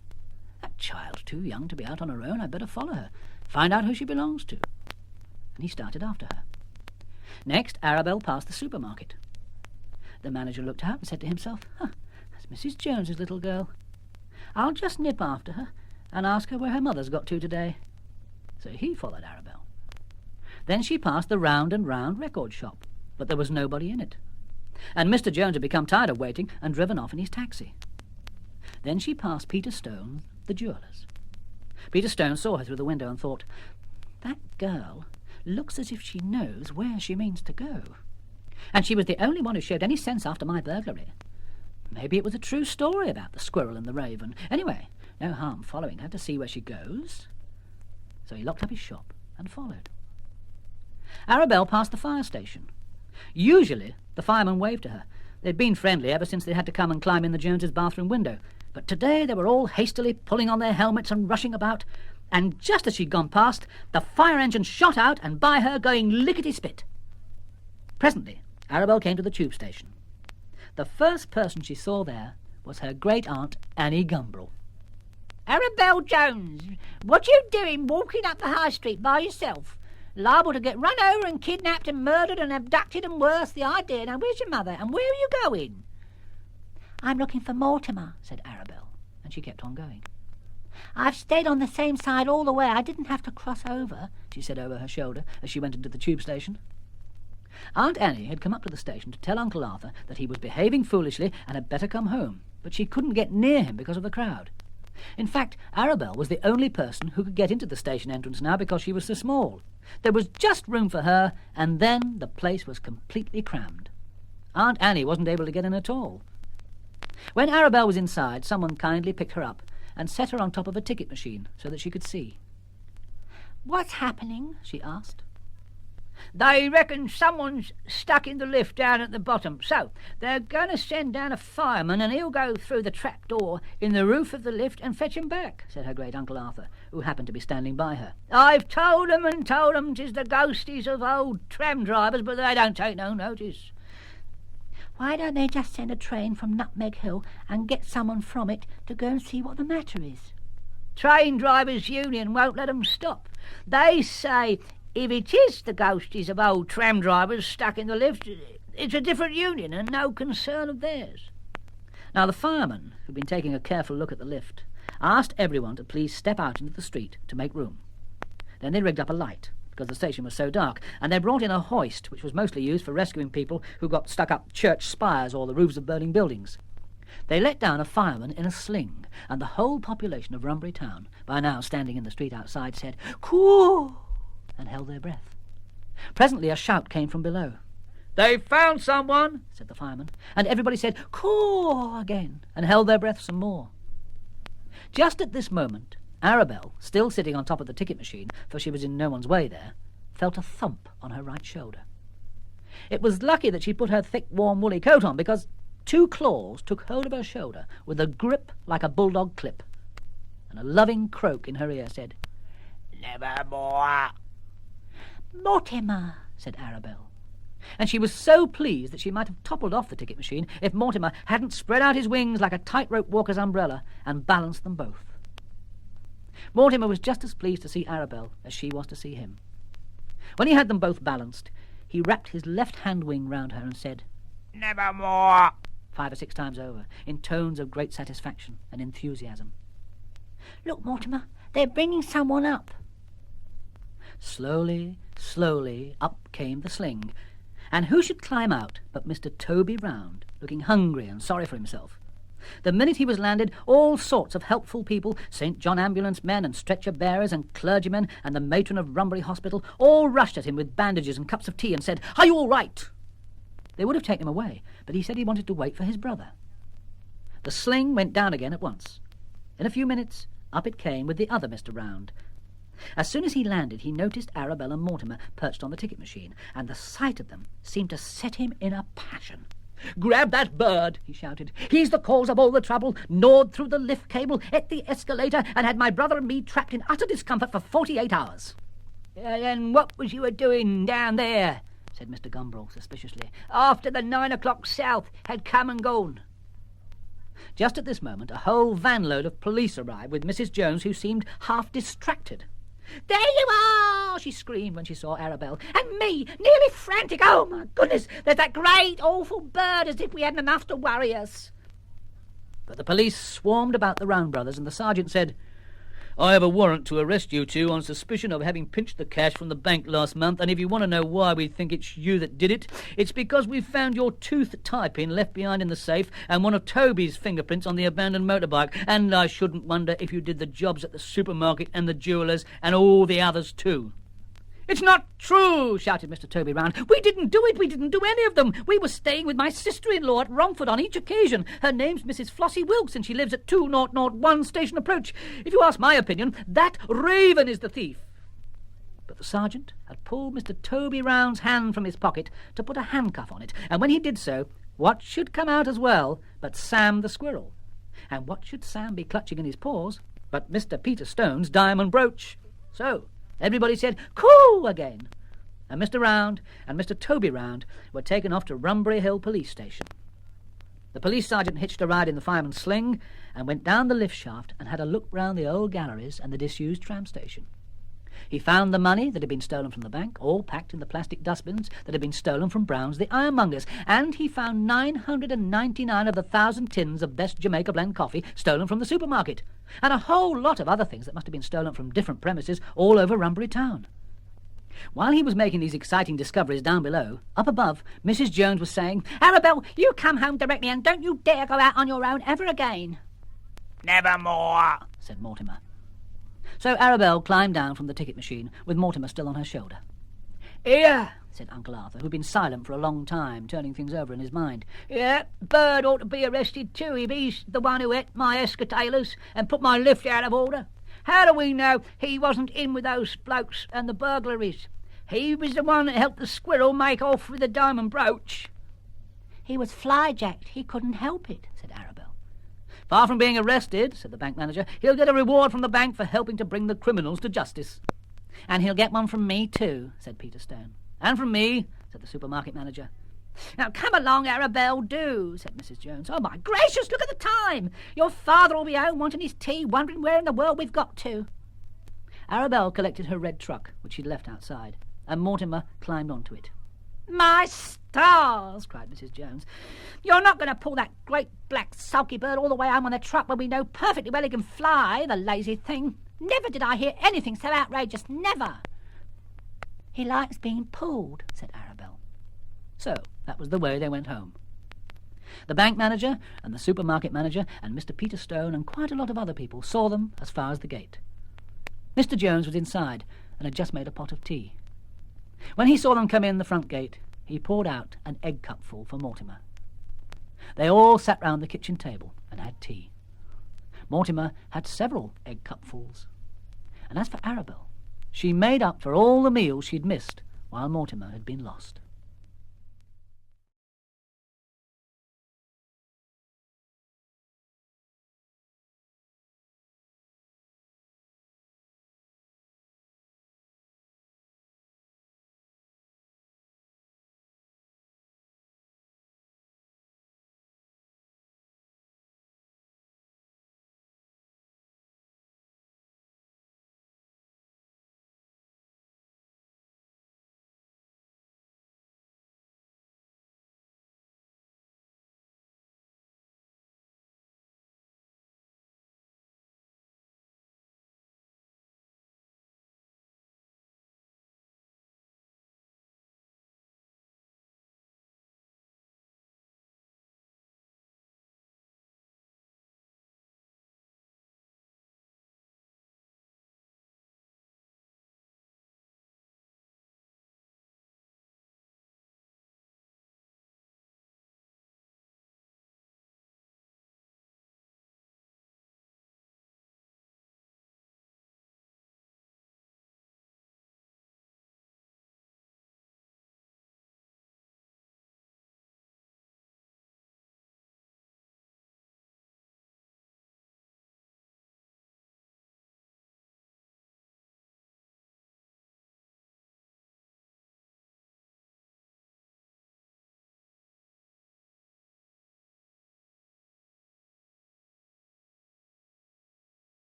Speaker 1: That child's too young to be out on her own. I'd better follow her, find out who she belongs to. And he started after her. Next, Arabel passed the supermarket. The manager looked out and said to himself, That's Mrs. Jones's little girl. I'll just nip after her and ask her where her mother's got to today. So he followed Arabel. Then she passed the Round and Round record shop, but there was nobody in it. And Mr. Jones had become tired of waiting and driven off in his taxi. Then she passed Peter Stone, the jeweller's. Peter Stone saw her through the window and thought, That girl looks as if she knows where she means to go. And she was the only one who showed any sense after my burglary. Maybe it was a true story about the squirrel and the raven. Anyway, no harm following her to see where she goes. So he locked up his shop and followed. Arabel passed the fire station. Usually, the firemen waved to her. They'd been friendly ever since they had to come and climb in the Joneses' bathroom window. But today they were all hastily pulling on their helmets and rushing about. And just as she'd gone past, the fire engine shot out and by her going lickety-spit. Presently, Arabel came to the tube station. The first person she saw there was her great-aunt Annie Gumbrel.
Speaker 2: Arabel Jones, what are you doing walking up the high street by yourself? Liable to get run over and kidnapped and murdered and abducted and worse, the idea. Now, where's your mother and where are you going?
Speaker 3: I'm looking for Mortimer,
Speaker 1: said Arabel, and she kept on going.
Speaker 3: I've stayed on the same side all the way. I didn't have to cross over,
Speaker 1: she said over her shoulder as she went into the tube station. Aunt Annie had come up to the station to tell Uncle Arthur that he was behaving foolishly and had better come home, but she couldn't get near him because of the crowd. In fact, Arabel was the only person who could get into the station entrance now because she was so small. There was just room for her, and then the place was completely crammed. Aunt Annie wasn't able to get in at all. When Arabel was inside, someone kindly picked her up and set her on top of a ticket machine so that she could see.
Speaker 3: What's happening?
Speaker 1: she asked.
Speaker 2: They reckon someone's stuck in the lift down at the bottom, so they're going to send down a fireman and he'll go through the trap door in the roof of the lift and fetch 'em back," said her great-uncle Arthur, who happened to be standing by her. "I've told 'em and told 'em 'tis the ghosties of old tram drivers, but they don't take no notice."
Speaker 3: "Why don't they just send a train from Nutmeg Hill and get someone from it to go and see what the matter is?"
Speaker 2: Train Drivers' Union won't let 'em stop. They say if it is the ghosties of old tram drivers stuck in the lift, it's a different union and no concern of theirs.
Speaker 1: Now the fireman, who'd been taking a careful look at the lift, asked everyone to please step out into the street to make room. Then they rigged up a light, because the station was so dark, and they brought in a hoist, which was mostly used for rescuing people who got stuck up church spires or the roofs of burning buildings. They let down a fireman in a sling, and the whole population of Rumbury town, by now standing in the street outside, said, "Coo!" and held their breath. Presently a shout came from below.
Speaker 2: "They've found someone,"
Speaker 1: said the fireman, and everybody said, "Coo!" again, and held their breath some more. Just at this moment, Arabel, still sitting on top of the ticket machine, for she was in no one's way there, felt a thump on her right shoulder. It was lucky that she put her thick, warm, woolly coat on, because 2 claws took hold of her shoulder with a grip like a bulldog clip, and a loving croak in her ear said, "Nevermore."
Speaker 3: "Mortimer,"
Speaker 1: said Arabel. And she was so pleased that she might have toppled off the ticket machine if Mortimer hadn't spread out his wings like a tightrope walker's umbrella and balanced them both. Mortimer was just as pleased to see Arabel as she was to see him. When he had them both balanced, he wrapped his left-hand wing round her and said, "Nevermore," 5 or 6 times over, in tones of great satisfaction and enthusiasm.
Speaker 3: "Look, Mortimer, they're bringing someone up."
Speaker 1: Slowly, slowly up came the sling, and who should climb out but Mr. Toby Round, looking hungry and sorry for himself. The minute he was landed, all sorts of helpful people, St. John ambulance men and stretcher-bearers and clergymen and the matron of Rumbury Hospital, all rushed at him with bandages and cups of tea and said, "Are you all right?" They would have taken him away, but he said he wanted to wait for his brother. The sling went down again at once. In a few minutes, up it came with the other Mr. Round. As soon as he landed, he noticed Arabel and Mortimer perched on the ticket machine, and the sight of them seemed to set him in a passion. "Grab that bird," he shouted. "He's the cause of all the trouble, gnawed through the lift cable, ate the escalator, and had my brother and me trapped in utter discomfort for 48 hours.
Speaker 2: "And what was you a-doing down there," said Mr. Gumbrel suspiciously, "after the 9 o'clock south had come and gone?"
Speaker 1: Just at this moment, a whole van-load of police arrived with Mrs. Jones, who seemed half distracted.
Speaker 2: "There you are!" she screamed when she saw Arabel. "And me, nearly frantic. Oh, my goodness, there's that great, awful bird, as if we hadn't enough to worry us."
Speaker 1: But the police swarmed about the Round brothers, and the sergeant said, "I have a warrant to arrest you two on suspicion of having pinched the cash from the bank last month, and if you want to know why we think it's you that did it, it's because we've found your tooth tie-pin left behind in the safe and one of Toby's fingerprints on the abandoned motorbike, and I shouldn't wonder if you did the jobs at the supermarket and the jewellers and all the others too." "It's not true!" shouted Mr. Toby Round. "We didn't do it! We didn't do any of them! We were staying with my sister-in-law at Romford on each occasion. Her name's Mrs. Flossie Wilkes, and she lives at 2001 Station Approach. If you ask my opinion, that raven is the thief." But the sergeant had pulled Mr. Toby Round's hand from his pocket to put a handcuff on it, and when he did so, what should come out as well but Sam the squirrel? And what should Sam be clutching in his paws but Mr. Peter Stone's diamond brooch? So everybody said, "Coo!" again, and Mr. Round and Mr. Toby Round were taken off to Rumbury Hill Police Station. The police sergeant hitched a ride in the fireman's sling and went down the lift shaft and had a look round the old galleries and the disused tram station. He found the money that had been stolen from the bank, all packed in the plastic dustbins that had been stolen from Brown's the ironmonger's, and he found 999 of the 1,000 tins of best Jamaica blend coffee stolen from the supermarket, and a whole lot of other things that must have been stolen from different premises all over Rumbury town. While he was making these exciting discoveries down below, up above, Mrs. Jones was saying,
Speaker 2: "Arabel, you come home directly, and don't you dare go out on your own ever again."
Speaker 1: "Nevermore," said Mortimer. So Arabel climbed down from the ticket machine, with Mortimer still on her shoulder.
Speaker 2: "Here,"
Speaker 1: said Uncle Arthur, who'd been silent for a long time, turning things over in his mind.
Speaker 2: "Yeah, Bird ought to be arrested too, if he's the one who ate my escatolers and put my lift out of order. How do we know he wasn't in with those blokes and the burglaries? He was the one that helped the squirrel make off with the diamond brooch.
Speaker 3: He was fly-jacked. He couldn't help it, said Arabel.
Speaker 1: Far from being arrested, said the bank manager, he'll get a reward from the bank for helping to bring the criminals to justice. And he'll get one from me too, said Peter Stone. And from me, said the supermarket manager.
Speaker 2: Now come along, Arabel, do, said Mrs. Jones. Oh, my gracious, look at the time. Your father will be home wanting his tea, wondering where in the world we've got to.
Speaker 1: Arabel collected her red truck, which she'd left outside, and Mortimer climbed onto it.
Speaker 2: My stars, cried Mrs. Jones. You're not going to pull that great black sulky bird all the way home on the truck when we know perfectly well he can fly, the lazy thing. Never did I hear anything so outrageous, never.
Speaker 3: He likes being pulled, said Arabel.
Speaker 1: So that was the way they went home. The bank manager and the supermarket manager and Mr. Peter Stone and quite a lot of other people saw them as far as the gate. Mr. Jones was inside and had just made a pot of tea. When he saw them come in the front gate, he poured out an egg cupful for Mortimer. They all sat round the kitchen table and had tea. Mortimer had several egg cupfuls. And as for Arabel, she made up for all the meals she'd missed while Mortimer had been lost.